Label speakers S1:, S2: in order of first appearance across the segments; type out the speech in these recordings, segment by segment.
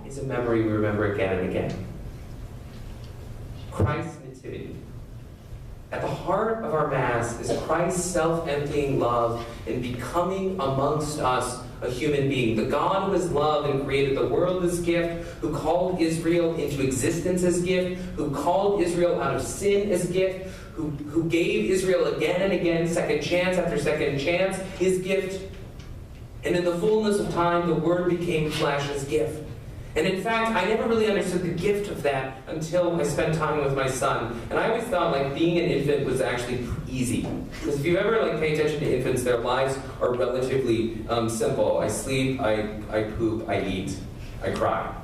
S1: is a memory we remember again and again. Christ's nativity. At the heart of our Mass is Christ's self-emptying love in becoming amongst us a human being. The God who is love and created the world as gift, who called Israel into existence as gift, who called Israel out of sin as gift, who gave Israel again and again, second chance after second chance, his gift. And in the fullness of time, the Word became flesh as gift. And in fact, I never really understood the gift of that until I spent time with my son. And I always thought like being an infant was actually easy. Because if you ever like pay attention to infants, their lives are relatively simple. I sleep, I poop, I eat, I cry.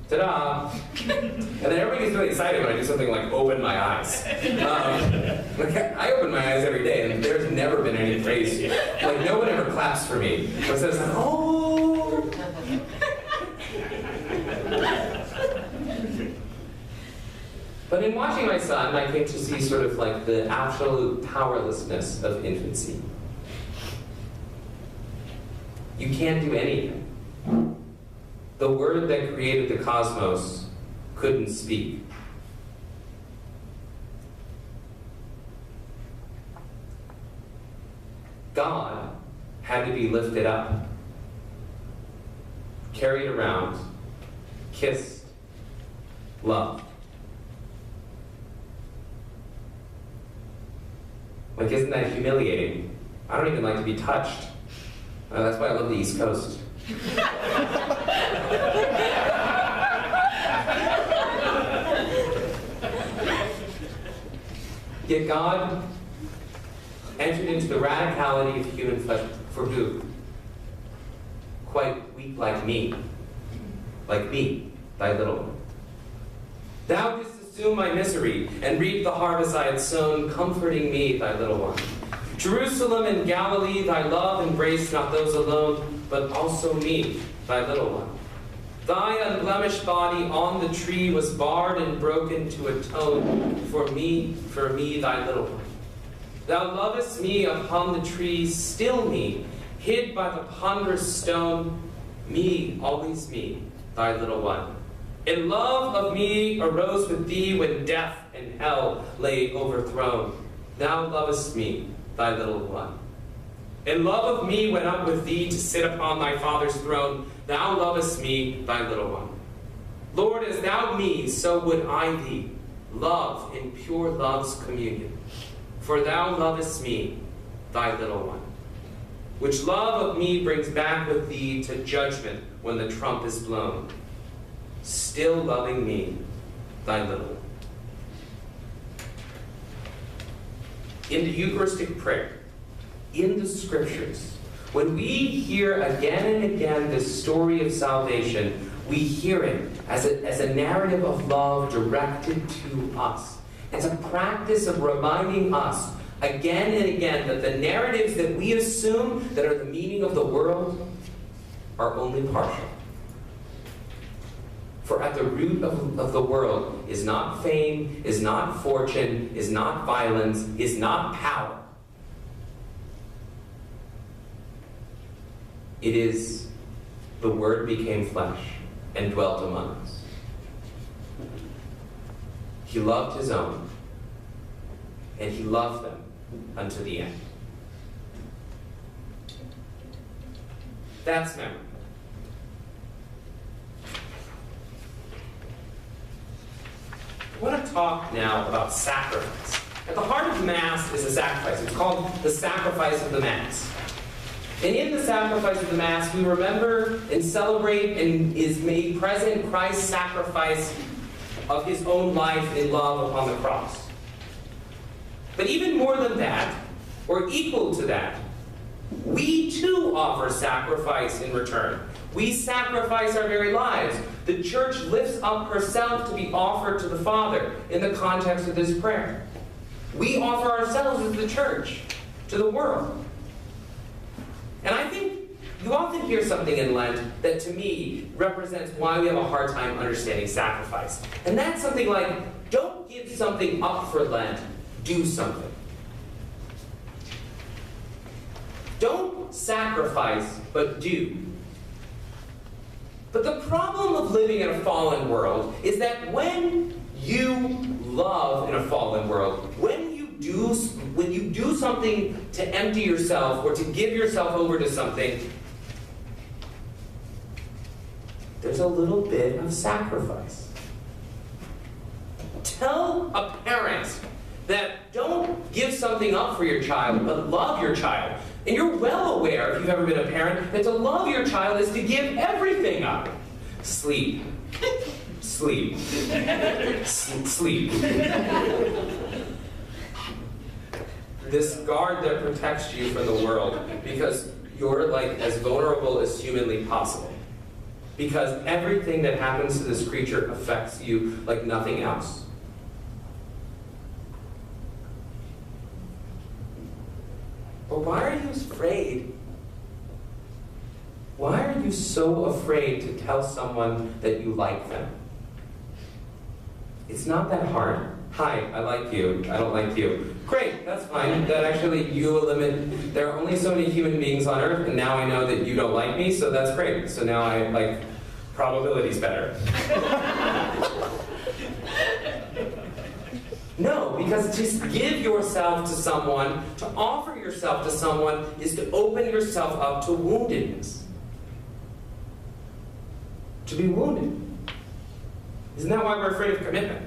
S1: Ta-da! And then everybody gets really excited when I do something like open my eyes. I open my eyes every day, and there's never been any praise. Like, no one ever claps for me. But says, oh! But in watching my son, I came to see sort of like the absolute powerlessness of infancy. You can't do anything. The Word that created the cosmos couldn't speak. God had to be lifted up, carried around, kissed, loved. Like, isn't that humiliating? I don't even like to be touched. That's why I love the East Coast. Yet God entered into the radicality of human flesh for who? Quite weak like me, thy little one. Thou didst assume my misery, and reap the harvest I had sown, comforting me, thy little one. Jerusalem and Galilee, thy love embraced not those alone, but also me, thy little one. Thy unblemished body on the tree was barred and broken to atone for me, thy little one. Thou lovest me upon the tree, still me, hid by the ponderous stone, me, always me, thy little one. In love of me arose with thee when death and hell lay overthrown. Thou lovest me, thy little one. In love of me went up with thee to sit upon thy Father's throne. Thou lovest me, thy little one. Lord, as thou me, so would I thee, love in pure love's communion. For thou lovest me, thy little one. Which love of me brings back with thee to judgment when the trump is blown. Still loving me, thy little one. In the Eucharistic prayer, in the Scriptures, when we hear again and again this story of salvation, we hear it as a narrative of love directed to us. It's a practice of reminding us again and again that the narratives that we assume that are the meaning of the world are only partial. For at the root of the world is not fame, is not fortune, is not violence, is not power. It is the Word became flesh and dwelt among us. He loved his own, and he loved them unto the end. That's memory. I want to talk now about sacrifice. At the heart of Mass is a sacrifice. It's called the sacrifice of the Mass. And in the sacrifice of the Mass, we remember and celebrate and is made present Christ's sacrifice of his own life in love upon the cross. But even more than that, or equal to that, we too offer sacrifice in return. We sacrifice our very lives. The Church lifts up herself to be offered to the Father in the context of this prayer. We offer ourselves as the Church to the world. And I think you often hear something in Lent that to me represents why we have a hard time understanding sacrifice. And that's something like, don't give something up for Lent, do something. Don't sacrifice, but do. But the problem of living in a fallen world is that when you love in a fallen world, when you do something to empty yourself or to give yourself over to something, there's a little bit of sacrifice. Tell a parent that don't give something up for your child, but love your child. And you're well aware, if you've ever been a parent, that to love your child is to give everything up. Sleep. Sleep. Sleep. This guard that protects you from the world, because you're like as vulnerable as humanly possible. Because everything that happens to this creature affects you like nothing else. But why are you afraid? Why are you so afraid to tell someone that you like them? It's not that hard. Hi, I like you. I don't like you. Great, that's fine. That actually, you eliminate. There are only so many human beings on Earth, and now I know that you don't like me, so that's great. So now I like, probability's better. No, because to give yourself to someone, to offer yourself to someone, is to open yourself up to woundedness. To be wounded. Isn't that why we're afraid of commitment?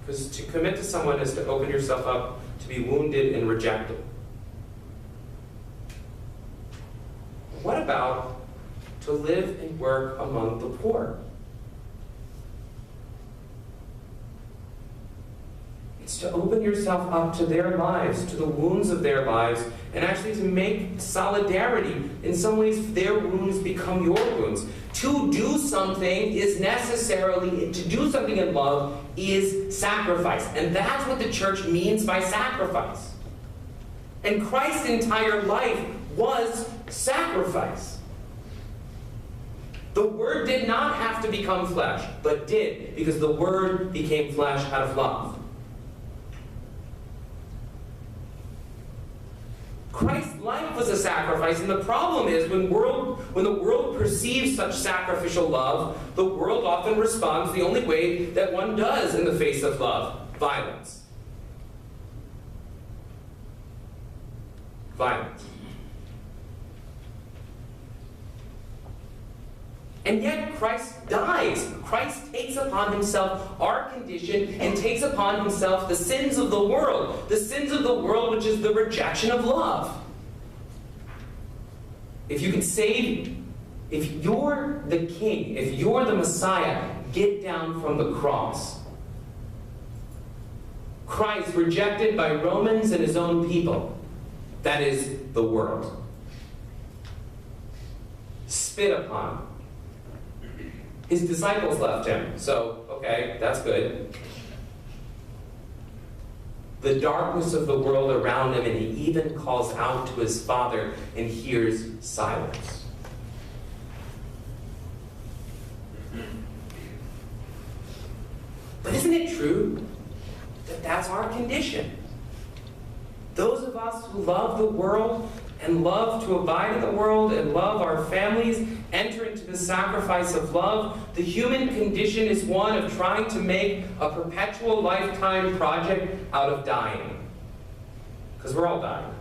S1: Because to commit to someone is to open yourself up to be wounded and rejected. What about to live and work among the poor? It's to open yourself up to their lives, to the wounds of their lives, and actually to make solidarity. In some ways, their wounds become your wounds. To do something is necessarily, to do something in love is sacrifice. And that's what the church means by sacrifice. And Christ's entire life was sacrifice. The Word did not have to become flesh, but did, because the Word became flesh out of love. Christ's life was a sacrifice, and the problem is when the world perceives such sacrificial love, the world often responds the only way that one does in the face of love: violence. Violence. And yet Christ dies. Christ takes upon himself our condition and takes upon himself the sins of the world. The sins of the world, which is the rejection of love. If you can save, if you're the king, if you're the Messiah, get down from the cross. Christ, rejected by Romans and his own people, that is the world. Spit upon. His disciples left him, so, okay, that's good. The darkness of the world around him, and he even calls out to his Father and hears silence. But isn't it true that that's our condition? Those of us who love the world and love to abide in the world and love our families enter into the sacrifice of love. The human condition is one of trying to make a perpetual lifetime project out of dying. Because we're all dying.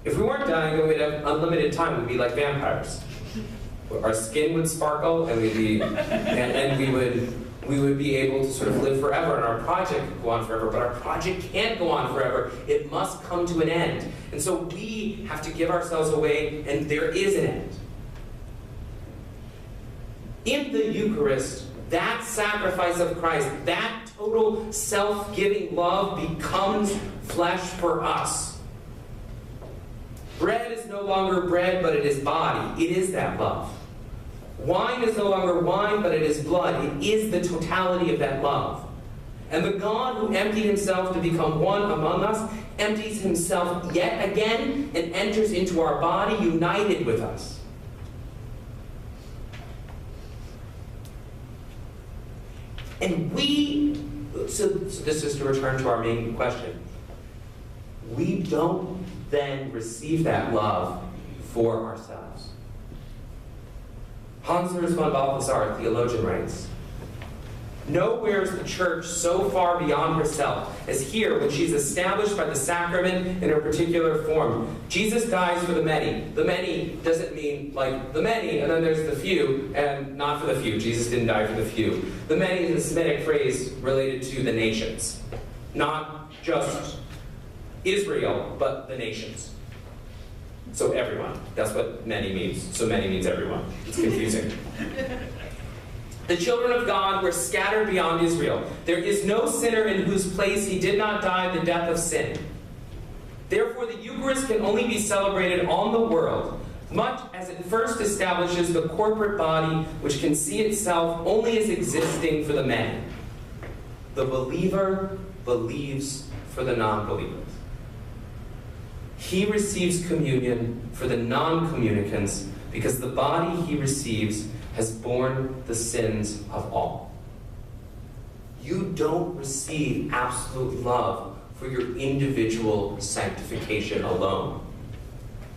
S1: If we weren't dying, then we'd have unlimited time. We'd be like vampires. Our skin would sparkle, and we would be able to sort of live forever, and our project could go on forever, but our project can't go on forever. It must come to an end. And so we have to give ourselves away, and there is an end. In the Eucharist, that sacrifice of Christ, that total self-giving love becomes flesh for us. Bread is no longer bread, but it is body. It is that love. Wine is no longer wine, but it is blood. It is the totality of that love. And the God who emptied himself to become one among us empties himself yet again and enters into our body united with us. And so this is to return to our main question. We don't then receive that love for ourselves. Hans Urs von Balthasar, theologian, writes, "Nowhere is the church so far beyond herself as here when she's established by the sacrament in a particular form. Jesus dies for the many." The many doesn't mean like the many, and then there's the few, and not for the few. Jesus didn't die for the few. The many is a Semitic phrase related to the nations. Not just Israel, but the nations. So everyone. That's what many means. So many means everyone. It's confusing. "The children of God were scattered beyond Israel. There is no sinner in whose place he did not die the death of sin. Therefore the Eucharist can only be celebrated on the world, much as it first establishes the corporate body which can see itself only as existing for the many. The believer believes for the non-believers. He receives communion for the non-communicants because the body he receives has borne the sins of all." You don't receive absolute love for your individual sanctification alone.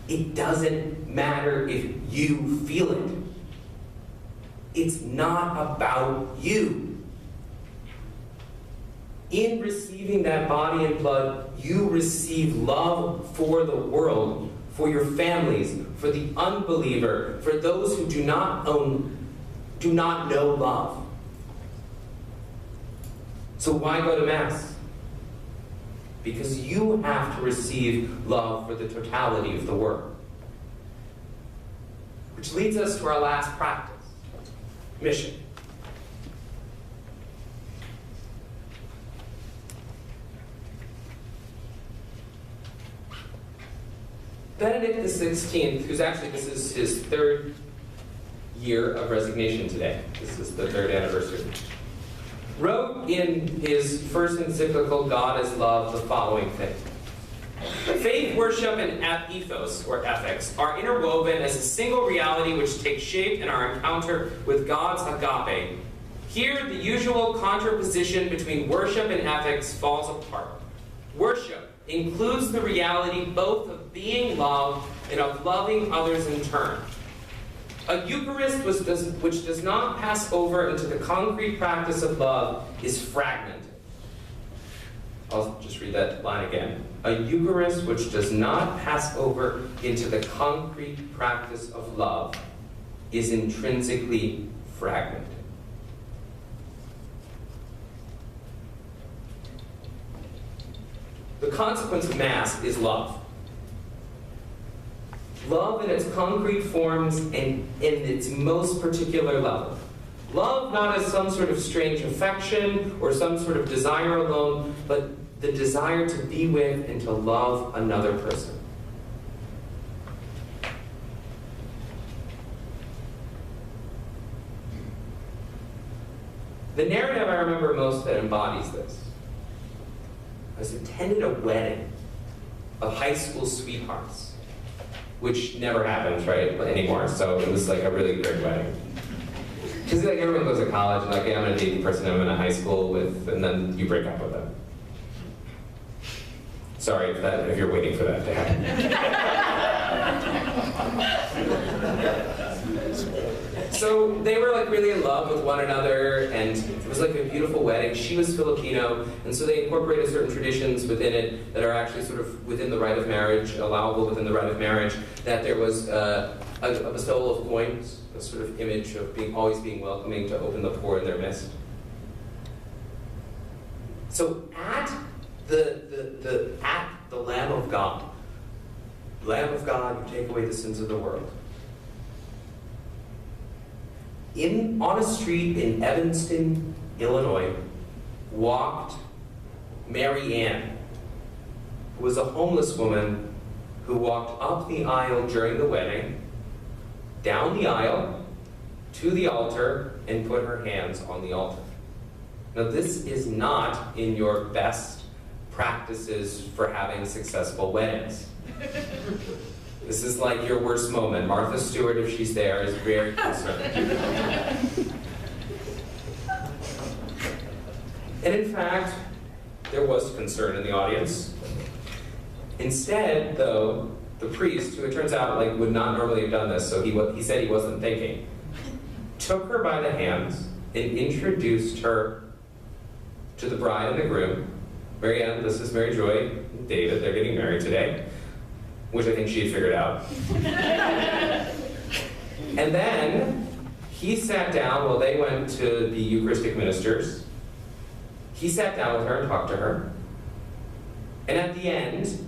S1: It doesn't matter if you feel it. It's not about you. In receiving that body and blood, you receive love for the world, for your families, for the unbeliever, for those who do not know love. So why go to Mass? Because you have to receive love for the totality of the world. Which leads us to our last practice, mission. Benedict XVI, who's actually, this is his third year of resignation today. This is the third anniversary. Wrote in his first encyclical, God is Love, the following thing. "Faith, worship, and ethos, or ethics, are interwoven as a single reality which takes shape in our encounter with God's agape. Here, the usual contraposition between worship and ethics falls apart. Worship includes the reality both of being loved and of loving others in turn. A Eucharist which does not pass over into the concrete practice of love is fragmented." I'll just read that line again. "A Eucharist which does not pass over into the concrete practice of love is intrinsically fragmented." The consequence of Mass is love. Love in its concrete forms and in its most particular level. Love not as some sort of strange affection or some sort of desire alone, but the desire to be with and to love another person. The narrative I remember most that embodies this. I attended a wedding of high school sweethearts, which never happens, right, anymore. So it was like a really great wedding. Because like everyone goes to college and like, hey, I'm gonna date the person I'm in a high school with, and then you break up with them. Sorry if you're waiting for that to happen. So they were like really in love with one another, and it was like a beautiful wedding. She was Filipino, and so they incorporated certain traditions within it that are actually sort of within the rite of marriage, allowable within the rite of marriage, that there was a bestowal of coins, a sort of image of always being welcoming to open the poor in their midst. So at the Lamb of God, Lamb of God, you take away the sins of the world. On a street in Evanston, Illinois, walked Mary Ann, who was a homeless woman who walked up the aisle during the wedding, down the aisle, to the altar, and put her hands on the altar. Now, this is not in your best practices for having successful weddings. This is like your worst moment. Martha Stewart, if she's there, is very concerned. And in fact, there was concern in the audience. Instead, though, the priest, who it turns out would not normally have done this, so he said he wasn't thinking, took her by the hands and introduced her to the bride and the groom. Marianne, this is Mary Joy and David, they're getting married today, which I think she had figured out. And then he sat down while they went to the Eucharistic ministers. He sat down with her and talked to her. And at the end,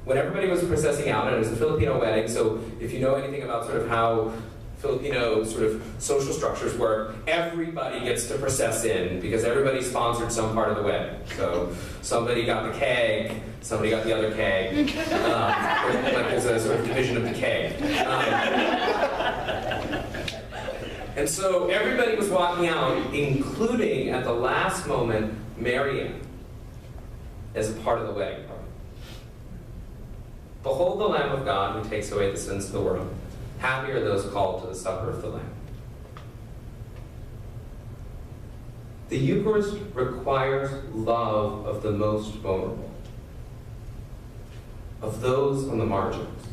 S1: when everybody was processing out, and it was a Filipino wedding, so if you know anything about sort of how Filipino sort of social structures work, everybody gets to process in because everybody sponsored some part of the wedding. So somebody got the keg, somebody got the other keg. There's a sort of division of the keg. And so everybody was walking out, including at the last moment, Marianne, as a part of the wedding party. Behold the Lamb of God who takes away the sins of the world. Happy are those called to the supper of the Lamb. The Eucharist requires love of the most vulnerable, of those on the margins.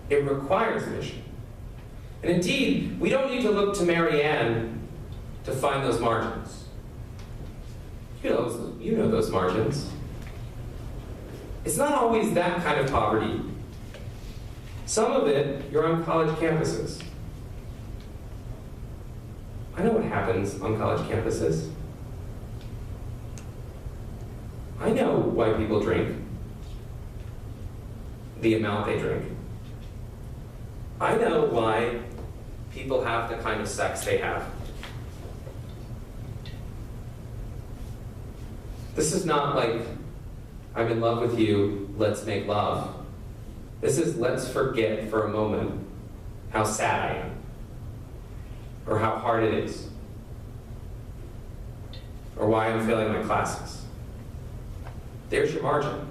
S1: It requires mission. And indeed, we don't need to look to Marianne to find those margins. You know those margins. It's not always that kind of poverty. Some of it, you're on college campuses. I know what happens on college campuses. I know why people drink, the amount they drink. I know why people have the kind of sex they have. This is not like, I'm in love with you, let's make love. This is, let's forget for a moment how sad I am, or how hard it is, or why I'm failing my classes. There's your margin.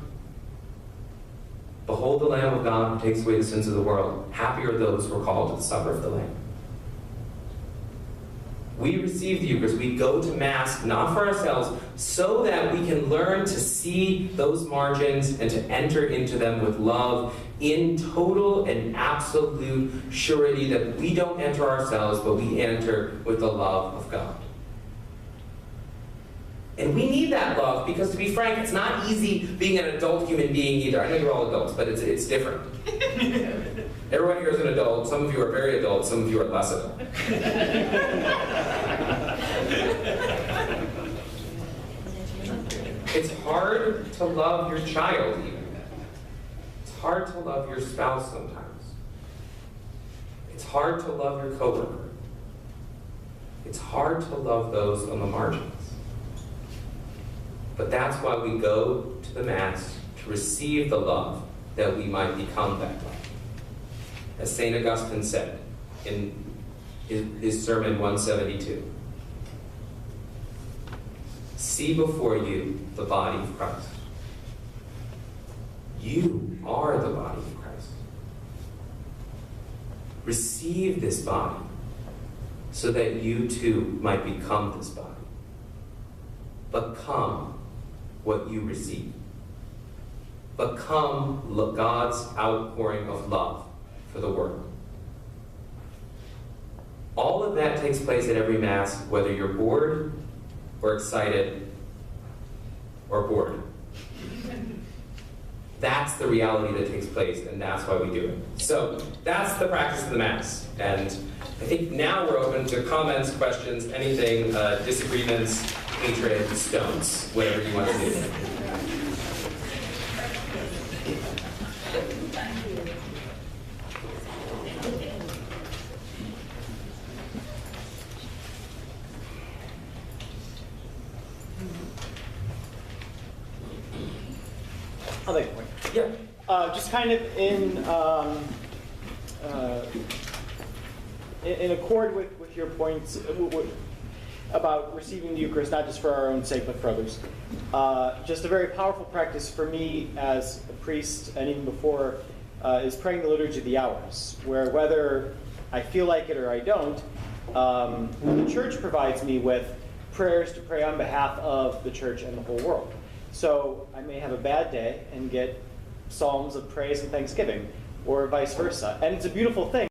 S1: Behold the Lamb of God who takes away the sins of the world. Happy are those who are called to the supper of the Lamb. We receive the Eucharist, we go to Mass, not for ourselves, so that we can learn to see those margins and to enter into them with love in total and absolute surety that we don't enter ourselves, but we enter with the love of God. And we need that love because, to be frank, it's not easy being an adult human being either. I know you're all adults, but it's different. Everyone here is an adult. Some of you are very adult, some of you are less adult. It's hard to love your child even. It's hard to love your spouse sometimes. It's hard to love your coworker. It's hard to love those on the margins. But that's why we go to the Mass, to receive the love, that we might become that love. As St. Augustine said in his sermon 172, see before you the body of Christ. You are the body of Christ. Receive this body so that you too might become this body. Become what you receive. Become God's outpouring of love for the world. All of that takes place at every Mass, whether you're bored or excited or bored. That's the reality that takes place, and that's why we do it. So that's the practice of the Mass. And I think now we're open to comments, questions, anything, disagreements, hatred, stones, whatever you want to do.
S2: I'll make a point.
S1: Yeah.
S2: Just kind of in accord with your points about receiving the Eucharist, not just for our own sake, but for others. Just a very powerful practice for me as a priest, and even before, is praying the Liturgy of the Hours, where whether I feel like it or I don't, the Church provides me with prayers to pray on behalf of the Church and the whole world. So I may have a bad day and get psalms of praise and thanksgiving, or vice versa. And it's a beautiful thing.